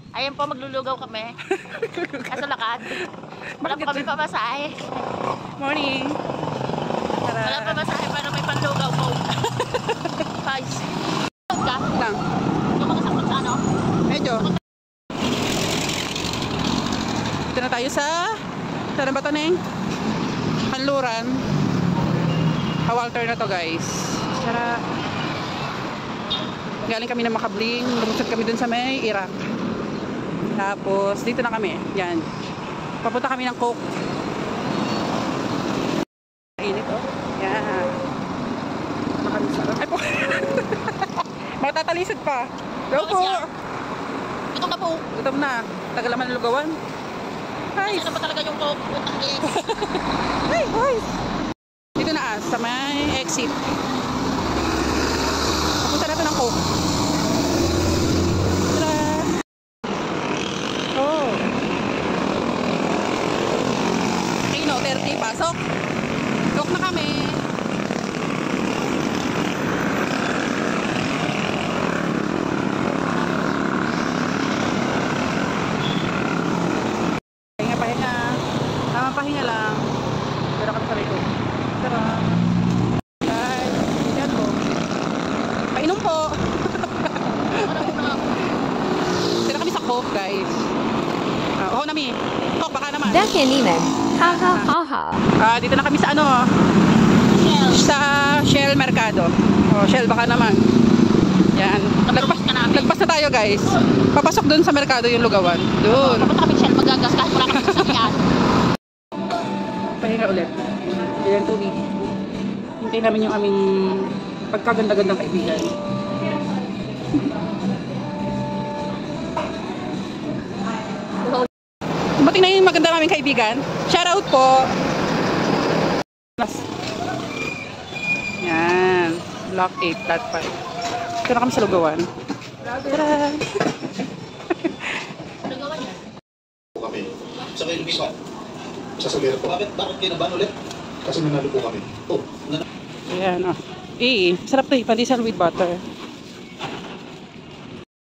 Ayan po, maglulugaw kami. Kaso lakad. Wala po kami pamasahe. Morning. Wala pamasahe para may panlugaw po. Guys. Ka? Lang. Yung mga sakot sa ano? Medyo. Dito na tayo sa saan ba ito, Neng? Kanluran. Walter na to, guys. Tara. Galing kami ng Makabling. Lumusot kami dun sa may Iraq. Tapos, dito na kami. Yan. Papunta kami ng Coke. Init, oh. Yan. Ay po. Matatalisod pa. Go po. Gutom na po. Gutom na. Tagal naman ng lugawan. Guys. Ano ba talaga yung Coke? Hey, boys. Dito na sa may exit. Papunta na ito ng Coke. Tara. Oh. Kino, 30. Pasok. Coke na kami. Pahinga. Tamang pahinga lang. Pero kami sa likod. Tara. Guys, yan po. Painom po. Tira kami sa Coke, guys. Oo, Nami. Coke, baka naman. Dakeninan. Ha ha ha ha. Dito na kami sa ano? Shell. Sa Shell Mercado. Oh, Shell, baka naman. Yan. Nagpas na tayo, guys. Papasok dun sa Mercado yung lugawan. Dun. Papunta kami Shell magagas kahit wala kami sasakyan. Pahinga ulit. Yan, tubig. Hintayin namin yung aming pagkaganda-gandang kaibigan. Dumating na yung maganda naming kaibigan. Shout out po. Yan. Block 8, flat 5. Ito na kami sa lugawan. Tara! Lugawan yan. Kami. Sa kayo lumisan. Sa Solero po. Bakit kinabahan ulit? Kasi nanalo po kami. Oh, Ayan, oh. Sarap to eh. Pandesal with butter.